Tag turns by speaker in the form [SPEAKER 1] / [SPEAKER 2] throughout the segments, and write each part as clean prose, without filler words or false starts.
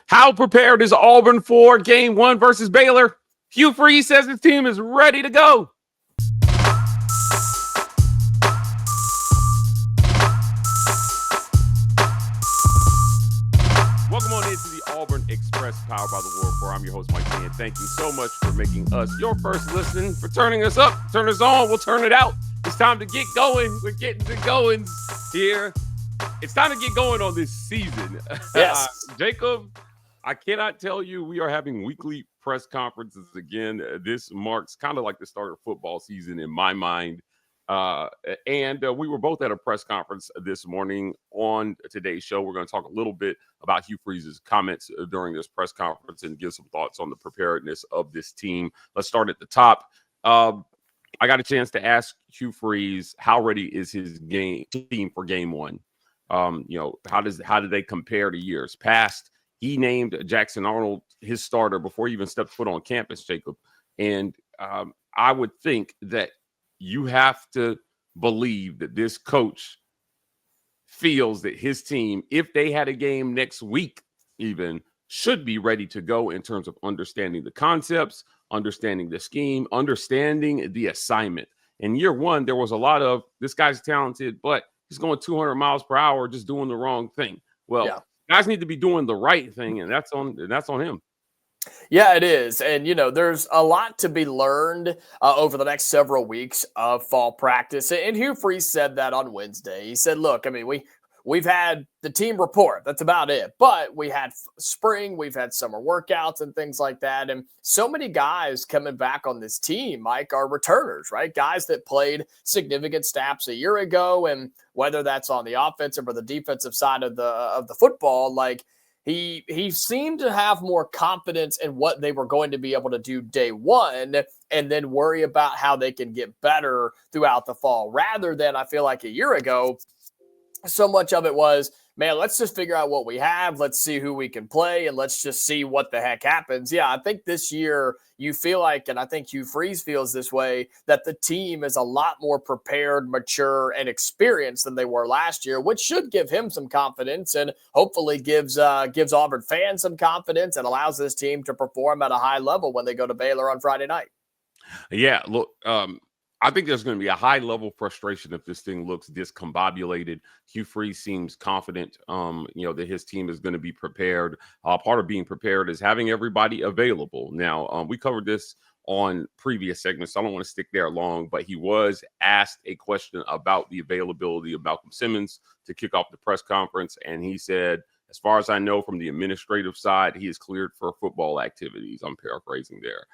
[SPEAKER 1] How prepared is Auburn for game 1 versus Baylor? Hugh Freeze says his team is ready to go. Welcome on into the Auburn Express, powered by the War Report. I'm your host, Mike Cain. Thank you so much for making us your first listen, for turning us up, turn us on, we'll turn it out. It's time to get going. We're getting to goings here. It's time to get going on this season.
[SPEAKER 2] Yes.
[SPEAKER 1] Jacob, I cannot tell you, we are having weekly press conferences again. This marks kind of like the start of football season in my mind. And we were both at a press conference this morning. On today's show, we're going to talk a little bit about Hugh Freeze's comments during this press conference and give some thoughts on the preparedness of this team. Let's start at the top. I got a chance to ask Hugh Freeze, how ready is his team for game 1? How do they compare to years past? He named Jackson Arnold his starter before he even stepped foot on campus, Jacob. And I would think that you have to believe that this coach feels that his team, if they had a game next week even, should be ready to go in terms of understanding the concepts, understanding the scheme, understanding the assignment. In year 1, there was a lot of, this guy's talented, but he's going 200 miles per hour just doing the wrong thing. Well, guys need to be doing the right thing, and that's on him.
[SPEAKER 2] Yeah, it is. And, there's a lot to be learned over the next several weeks of fall practice. And Hugh Freeze said that on Wednesday. He said, look, I mean, we've had the team report. That's about it. But we had spring, we've had summer workouts and things like that. And so many guys coming back on this team, Mike, are returners, right? Guys that played significant snaps a year ago. And whether that's on the offensive or the defensive side of the football, like, He seemed to have more confidence in what they were going to be able to do day 1 and then worry about how they can get better throughout the fall, rather than, I feel like a year ago, so much of it was, man, let's just figure out what we have. Let's see who we can play, and let's just see what the heck happens. Yeah, I think this year you feel like, and I think Hugh Freeze feels this way, that the team is a lot more prepared, mature, and experienced than they were last year, which should give him some confidence and hopefully gives Auburn fans some confidence and allows this team to perform at a high level when they go to Baylor on Friday night.
[SPEAKER 1] Yeah, look, I think there's going to be a high level frustration if this thing looks discombobulated. Hugh Freeze seems confident, that his team is going to be prepared. Part of being prepared is having everybody available. Now, we covered this on previous segments, so I don't want to stick there long, but he was asked a question about the availability of Malcolm Simmons to kick off the press conference. And he said, as far as I know from the administrative side, he is cleared for football activities. I'm paraphrasing there.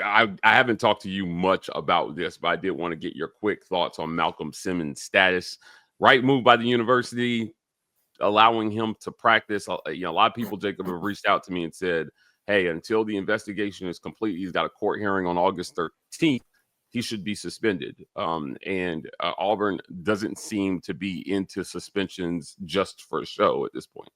[SPEAKER 1] I haven't talked to you much about this, but I did want to get your quick thoughts on Malcolm Simmons' status. Right move by the university, allowing him to practice. A lot of people, Jacob, have reached out to me and said, hey, until the investigation is complete, he's got a court hearing on August 13th. He should be suspended. And Auburn doesn't seem to be into suspensions just for show at this point.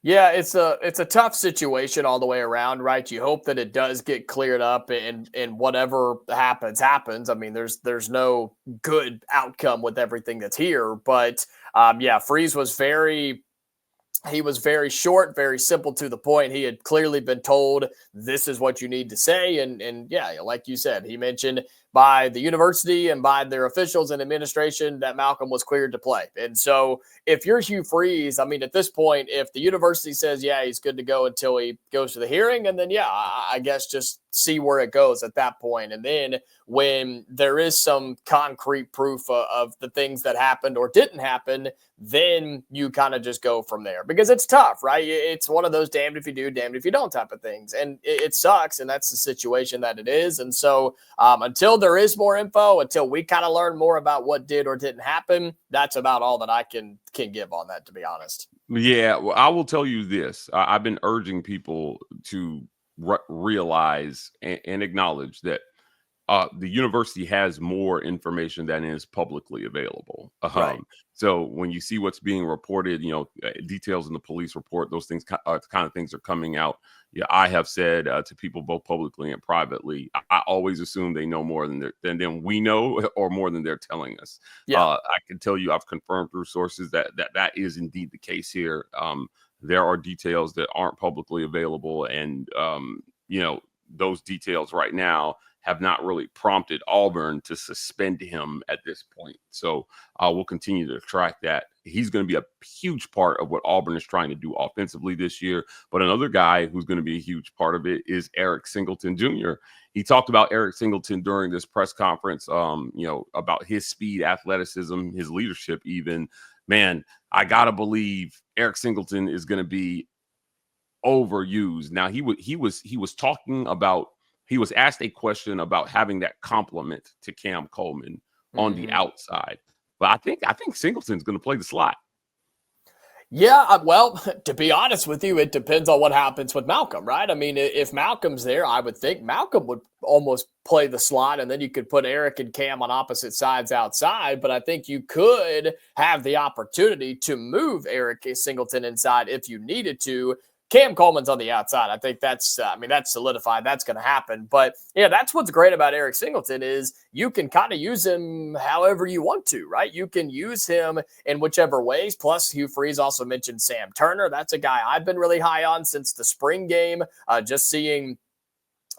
[SPEAKER 2] Yeah, it's a tough situation all the way around, right? You hope that it does get cleared up and whatever happens. I mean, there's no good outcome with everything that's here. But Freeze was very short, very simple to the point. He had clearly been told this is what you need to say. And like you said, he mentioned by the university and by their officials and administration that Malcolm was cleared to play. And so if you're Hugh Freeze, I mean, at this point, if the university says, yeah, he's good to go until he goes to the hearing, and then, I guess just see where it goes at that point. And then when there is some concrete proof of the things that happened or didn't happen, then you kind of just go from there, because it's tough, right? It's one of those damned if you do, damned if you don't type of things. And it sucks. And that's the situation that it is. And so until there is more info, until we kind of learn more about what did or didn't happen, that's about all that I can give on that, to be honest.
[SPEAKER 1] Yeah, well, I will tell you this. I've been urging people to realize and acknowledge that the university has more information than is publicly available.
[SPEAKER 2] Right.
[SPEAKER 1] So when you see what's being reported, details in the police report, those things kind of things are coming out. Yeah, I have said to people both publicly and privately, I always assume they know more than we know, or more than they're telling us. Yeah. I can tell you, I've confirmed through sources that is indeed the case here. there are details that aren't publicly available. And, those details right now have not really prompted Auburn to suspend him at this point. So we'll continue to track that. He's going to be a huge part of what Auburn is trying to do offensively this year. But another guy who's going to be a huge part of it is Eric Singleton Jr. He talked about Eric Singleton during this press conference, about his speed, athleticism, his leadership even. Man, I got to believe Eric Singleton is going to be overused. Now he was talking about, he was asked a question about having that compliment to Cam Coleman on the outside, but I think Singleton's going to play the slot.
[SPEAKER 2] Yeah, well, to be honest with you, it depends on what happens with Malcolm, right? I mean, if Malcolm's there, I would think Malcolm would almost play the slot, and then you could put Eric and Cam on opposite sides outside. But I think you could have the opportunity to move Eric Singleton inside if you needed to. Cam Coleman's on the outside. I think that's solidified. That's going to happen. But yeah, that's what's great about Eric Singleton is you can kind of use him however you want to, right? You can use him in whichever ways. Plus, Hugh Freeze also mentioned Sam Turner. That's a guy I've been really high on since the spring game. Just seeing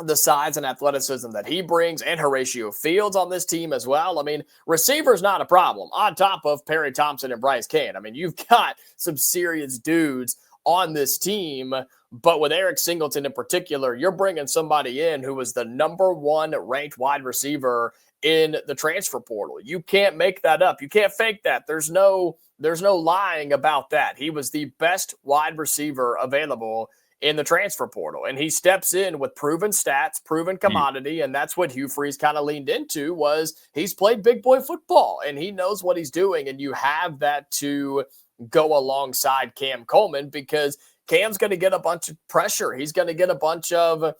[SPEAKER 2] the size and athleticism that he brings, and Horatio Fields on this team as well. I mean, receiver's not a problem on top of Perry Thompson and Bryce Cain. I mean, you've got some serious dudes on this team, but with Eric Singleton in particular, you're bringing somebody in who was the #1 ranked wide receiver in the transfer portal. You can't make that up. You can't fake that. There's no lying about that. He was the best wide receiver available in the transfer portal, and he steps in with proven stats, proven commodity, and that's what Hugh Freeze kind of leaned into. Was he's played big boy football and he knows what he's doing, and you have that to go alongside Cam Coleman because Cam's going to get a bunch of pressure. He's going to get a bunch of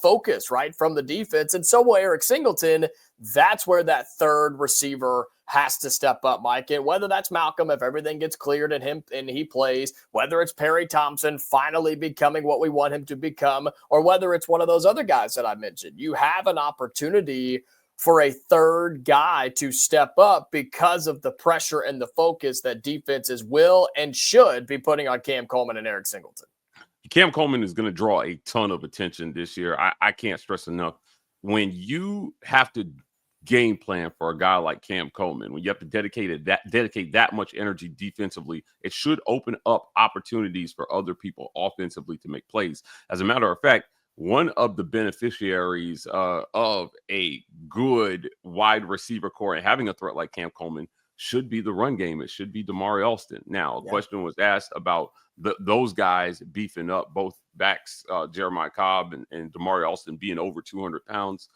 [SPEAKER 2] focus, right, from the defense. And so will Eric Singleton. That's where that third receiver has to step up, Mike. And whether that's Malcolm, if everything gets cleared and he plays, whether it's Perry Thompson finally becoming what we want him to become, or whether it's one of those other guys that I mentioned, you have an opportunity for a third guy to step up because of the pressure and the focus that defenses will and should be putting on Cam Coleman and Eric Singleton.
[SPEAKER 1] Cam Coleman is going to draw a ton of attention this year. I can't stress enough, when you have to game plan for a guy like Cam Coleman, when you have to dedicate that much energy defensively, it should open up opportunities for other people offensively to make plays. As a matter of fact, one of the beneficiaries of a good wide receiver core and having a threat like Cam Coleman should be the run game. It should be Damari Alston. Now, a question was asked about those guys beefing up, both backs, Jeremiah Cobb and Damari Alston being over 200 pounds.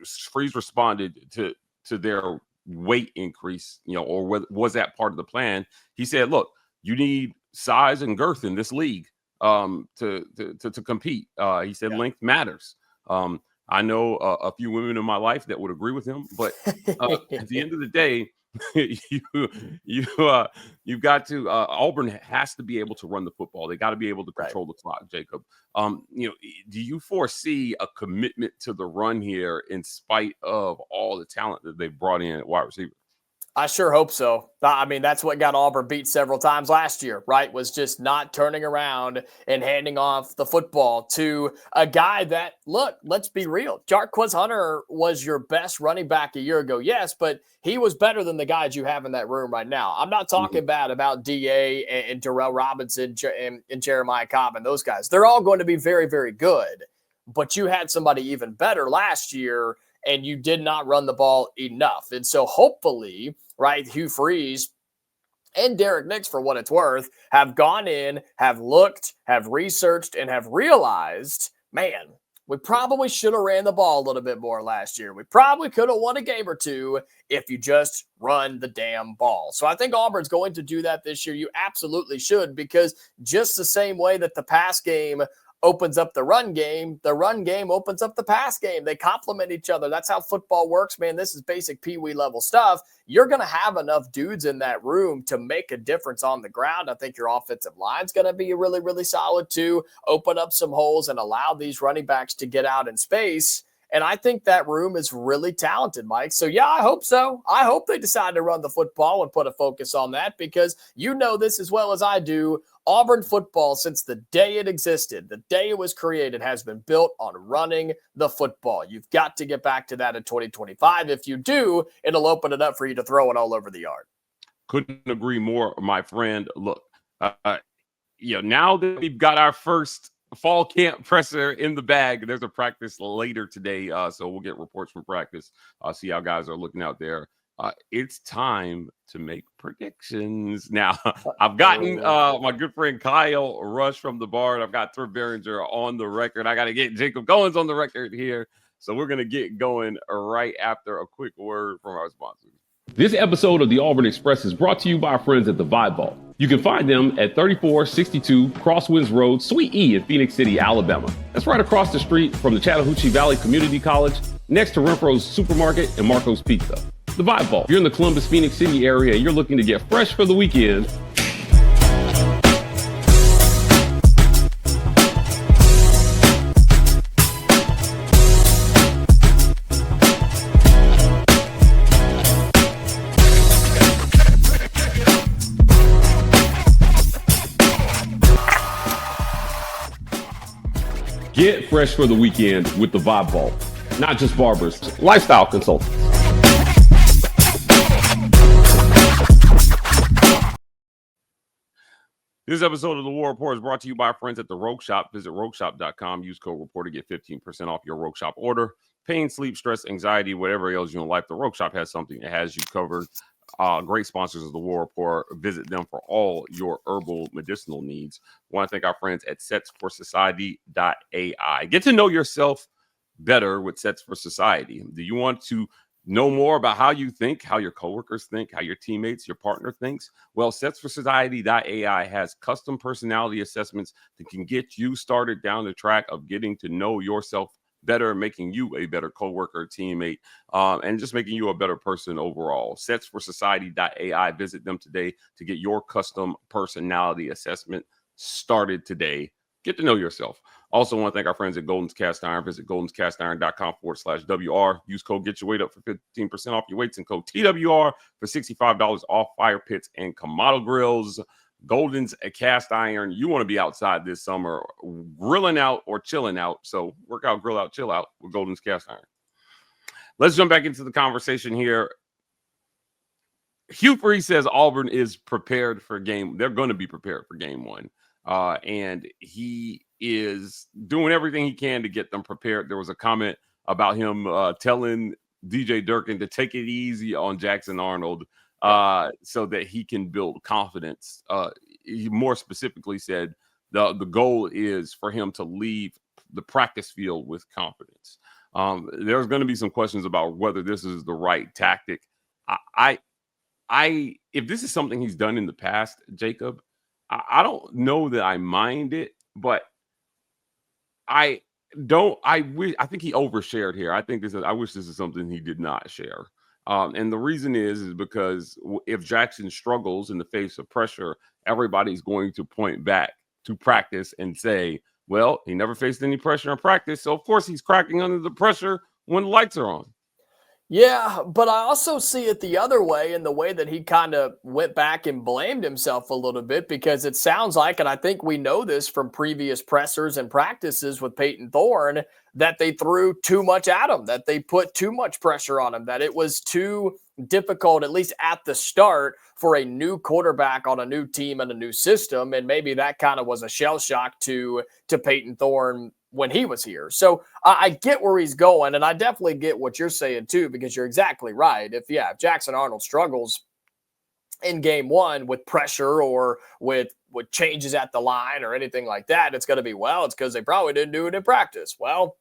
[SPEAKER 1] Freeze responded to their weight increase, or was that part of the plan? He said, look, you need size and girth in this league to compete. He said length matters. I know a few women in my life that would agree with him, but at the end of the day, you've got to Auburn has to be able to run the football. They got to be able to control the clock, Jacob. Do you foresee a commitment to the run here in spite of all the talent that they brought in at wide receiver?
[SPEAKER 2] I sure hope so. I mean, that's what got Auburn beat several times last year, right? Was just not turning around and handing off the football to a guy that, look, let's be real. Jarquez Hunter was your best running back a year ago, yes, but he was better than the guys you have in that room right now. I'm not talking bad about D.A. and Darrell Robinson and Jeremiah Cobb and those guys. They're all going to be very, very good. But you had somebody even better last year, and you did not run the ball enough. And so hopefully, right, Hugh Freeze and Derek Nix, for what it's worth, have gone in, have looked, have researched, and have realized, man, we probably should have ran the ball a little bit more last year. We probably could have won a game or two if you just run the damn ball. So I think Auburn's going to do that this year. You absolutely should, because just the same way that the pass game opens up the run game opens up the pass game. They complement each other. That's how football works, man. This is basic peewee level stuff. You're going to have enough dudes in that room to make a difference on the ground. I think your offensive line's going to be really, really solid too. Open up some holes and allow these running backs to get out in space. And I think that room is really talented, Mike. So, yeah, I hope so. I hope they decide to run the football and put a focus on that because you know this as well as I do. Auburn football, since the day it existed, the day it was created, has been built on running the football. You've got to get back to that in 2025. If you do, it'll open it up for you to throw it all over the yard.
[SPEAKER 1] Couldn't agree more, my friend. Look, now that we've got our first fall camp presser in the bag, there's a practice later today, so we'll get reports from practice, see how guys are looking out there. It's time to make predictions. Now, I've gotten my good friend Kyle Rush from the Bard. I've got Thurr Behringer on the record. I got to get Jacob Goins on the record here. So we're going to get going right after a quick word from our sponsors.
[SPEAKER 3] This episode of the Auburn Express is brought to you by our friends at the Vibe Vault. You can find them at 3462 Crosswinds Road, Suite E in Phoenix City, Alabama. That's right across the street from the Chattahoochee Valley Community College, next to Renfro's Supermarket and Marco's Pizza. The Vibe Vault. If you're in the Columbus, Phoenix City area and you're looking to get fresh for the weekend, get fresh for the weekend with the Vibe Vault. Not just barbers, lifestyle consultants.
[SPEAKER 1] This episode of The War Report is brought to you by our friends at the Rogue Shop. Visit rogueshop.com. Use code REPORT to get 15% off your Rogue Shop order. Pain, sleep, stress, anxiety, whatever ails you in life, the Rogue Shop has something that has you covered. Great sponsors of The War Report. Visit them for all your herbal medicinal needs. I want to thank our friends at setsforsociety.ai. Get to know yourself better with Sets for Society. Do you want to know more about how you think, how your coworkers think, how your teammates, your partner thinks? Well, setsforsociety.ai has custom personality assessments that can get you started down the track of getting to know yourself better, making you a better coworker, teammate, and just making you a better person overall. Setsforsociety.ai. Visit them today to get your custom personality assessment started today. Get to know yourself. Also want to thank our friends at Golden's Cast Iron. Visit goldenscastiron.com/WR. Use code Get Your Weight Up for 15% off your weights and code TWR for $65 off fire pits and Kamado grills. Golden's Cast Iron. You want to be outside this summer, grilling out or chilling out. So work out, grill out, chill out with Golden's Cast Iron. Let's jump back into the conversation here. Hugh Freeze says Auburn is prepared for game. They're going to be prepared for game one. And he is doing everything he can to get them prepared. There was a comment about him telling DJ Durkin to take it easy on Jackson Arnold so that he can build confidence. He more specifically said the goal is for him to leave the practice field with confidence. There's going to be some questions about whether this is the right tactic. If this is something he's done in the past, Jacob, I don't know that I mind it, but I think he overshared here. I wish this is something he did not share. And the reason is because if Jackson struggles in the face of pressure, everybody's going to point back to practice and say, well, he never faced any pressure in practice. So of course he's cracking under the pressure when the lights are on.
[SPEAKER 2] Yeah, but I also see it the other way in the way that he kind of went back and blamed himself a little bit, because it sounds like, and I think we know this from previous pressers and practices with Peyton Thorne, that they threw too much at him, that they put too much pressure on him, that it was too difficult, at least at the start, for a new quarterback on a new team and a new system. And maybe that kind of was a shell shock to Peyton Thorne when he was here. So I get where he's going, and I definitely get what you're saying too, because you're exactly right. If Jackson Arnold struggles in game one with pressure or with changes at the line or anything like that, it's going to be, it's because they probably didn't do it in practice. Well,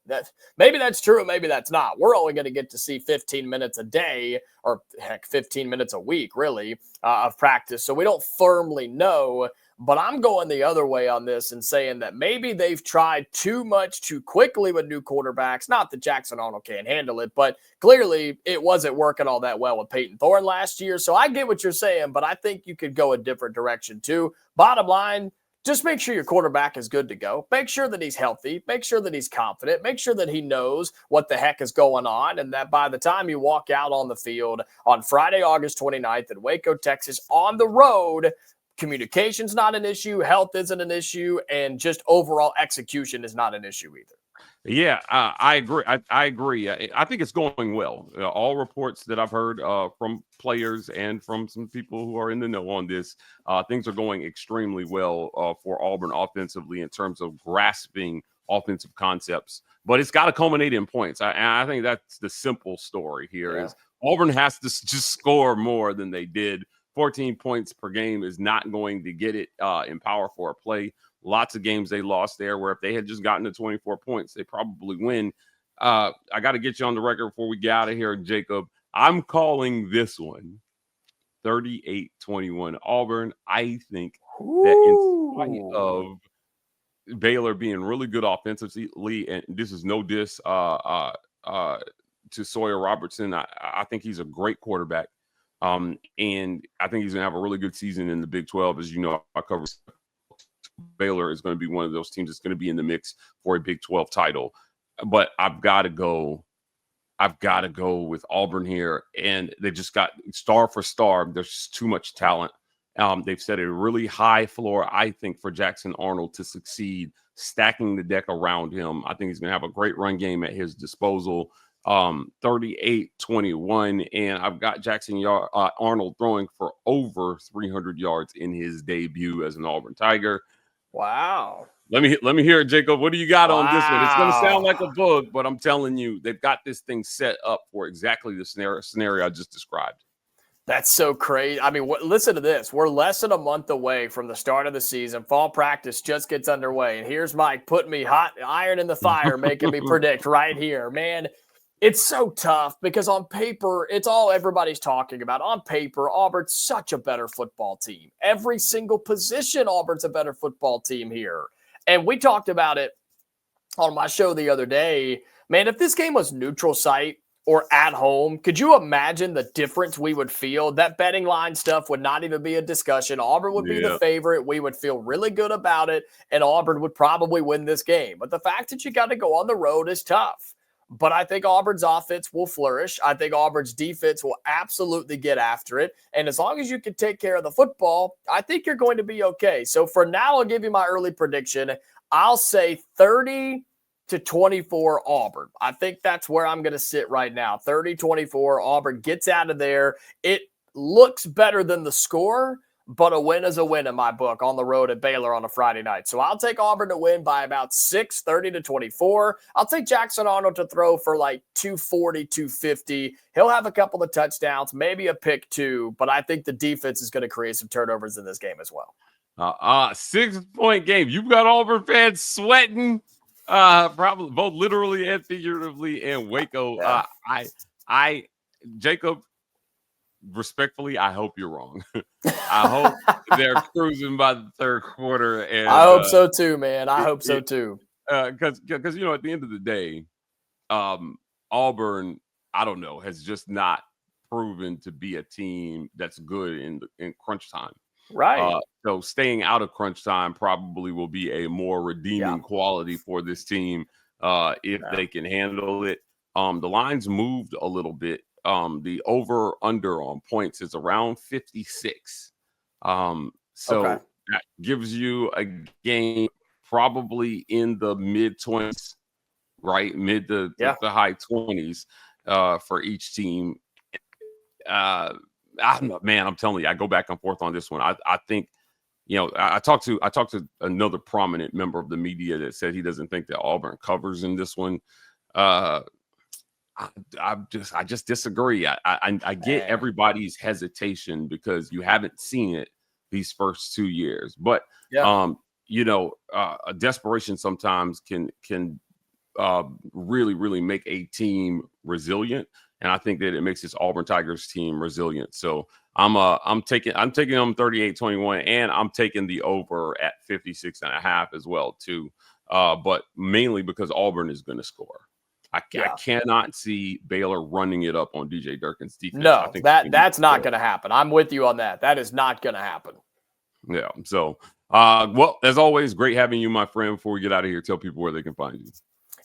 [SPEAKER 2] maybe that's true, maybe that's not. We're only going to get to see 15 minutes a day, or heck, 15 minutes a week, really, of practice. So we don't firmly know. But I'm going the other way on this and saying that maybe they've tried too much too quickly with new quarterbacks. Not that Jackson Arnold can't handle it, but clearly it wasn't working all that well with Peyton Thorne last year. So I get what you're saying, but I think you could go a different direction too. Bottom line, just make sure your quarterback is good to go. Make sure that he's healthy. Make sure that he's confident. Make sure that he knows what the heck is going on, and that by the time you walk out on the field on Friday, August 29th in Waco, Texas, on the road, communication's not an issue, health isn't an issue, and just overall execution is not an issue either.
[SPEAKER 1] Yeah, I agree. I agree. I think it's going well. All reports that I've heard from players and from some people who are in the know on this, things are going extremely well for Auburn offensively in terms of grasping offensive concepts. But it's got to culminate in points. I think that's the simple story here. Is Auburn has to just score more than they did. 14 points per game is not going to get it in power for a play. Lots of games they lost there where if they had just gotten to 24 points, they probably win. I got to get you on the record before we get out of here, Jacob. I'm calling this one 38-21 Auburn. I think that in spite of Baylor being really good offensively, and this is no diss to Sawyer Robertson, I think he's a great quarterback. And I think he's going to have a really good season in the Big 12. As you know, I cover Baylor is going to be one of those teams that's going to be in the mix for a Big 12 title. But I've got to go with Auburn here. And they just got star for star. There's just too much talent. They've set a really high floor, I think, for Jackson Arnold to succeed, stacking the deck around him. I think he's going to have a great run game at his disposal. 38-21, and I've got Jackson Arnold throwing for over 300 yards in his debut as an Auburn Tiger.
[SPEAKER 2] Wow.
[SPEAKER 1] Let me hear it, Jacob. What do you got on this one? It's going to sound like a bug, but I'm telling you, they've got this thing set up for exactly the scenario I just described.
[SPEAKER 2] That's so crazy. I mean, listen to this. We're less than a month away from the start of the season. Fall practice just gets underway, and here's Mike putting me hot iron in the fire, making me predict right here. Man, it's so tough because on paper, it's all everybody's talking about. On paper, Auburn's such a better football team. Every single position, Auburn's a better football team here. And we talked about it on my show the other day. Man, if this game was neutral site or at home, could you imagine the difference we would feel? That betting line stuff would not even be a discussion. Auburn would be the favorite. We would feel really good about it, and Auburn would probably win this game. But the fact that you got to go on the road is tough. But I think Auburn's offense will flourish. I think Auburn's defense will absolutely get after it. And as long as you can take care of the football, I think you're going to be okay. So for now, I'll give you my early prediction. I'll say 30-24 Auburn. I think that's where I'm going to sit right now. 30-24, Auburn gets out of there. It looks better than the score, but a win is a win in my book on the road at Baylor on a Friday night. So I'll take Auburn to win by about 6, 30-24. I'll take Jackson Arnold to throw for like 240, 250. He'll have a couple of touchdowns, maybe a pick too, but I think the defense is going to create some turnovers in this game as well.
[SPEAKER 1] 6-point game. You've got Auburn fans sweating, probably both literally and figuratively in Waco. Jacob, respectfully, I hope you're wrong. I hope they're cruising by the third quarter. And
[SPEAKER 2] I hope so too, man. I hope so too.
[SPEAKER 1] Because you know, at the end of the day, Auburn, I don't know, has just not proven to be a team that's good in crunch time.
[SPEAKER 2] Right.
[SPEAKER 1] So staying out of crunch time probably will be a more redeeming quality for this team if they can handle it. The lines moved a little bit. The over-under on points is around 56. So that gives you a game probably in the mid-20s, right? Mid to the high 20s for each team. I'm telling you, I go back and forth on this one. I think, you know, I talked to another prominent member of the media that said he doesn't think that Auburn covers in this one. I just disagree. I get everybody's hesitation because you haven't seen it these first 2 years, but you know, a desperation sometimes can really, really make a team resilient. And I think that it makes this Auburn Tigers team resilient. So I'm taking them 38-21, and I'm taking the over at 56.5 as well too. But mainly because Auburn is going to score. I cannot see Baylor running it up on DJ Durkin's defense.
[SPEAKER 2] No, that's not going to happen. I'm with you on that. That is not going to happen.
[SPEAKER 1] Yeah. So, well, as always, great having you, my friend. Before we get out of here, tell people where they can find you.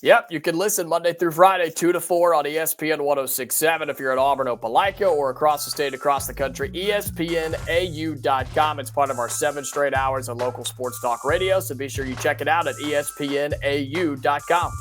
[SPEAKER 2] Yep, you can listen Monday through Friday, 2 to 4 on ESPN 106.7 if you're at Auburn, Opelika, or across the state, across the country, ESPNAU.com. It's part of our 7 straight hours of local sports talk radio, so be sure you check it out at ESPNAU.com.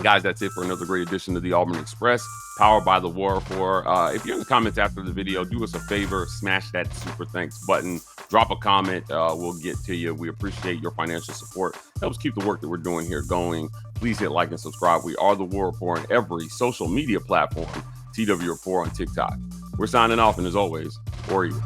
[SPEAKER 1] Guys, that's it for another great edition of the Auburn Express, powered by the War for. If you're in the comments after the video, do us a favor, smash that super thanks button, drop a comment. We'll get to you. We appreciate your financial support. Helps keep the work that we're doing here going. Please hit like and subscribe. We are the War Report on every social media platform. TW Report on TikTok. We're signing off, and as always, War Eagle.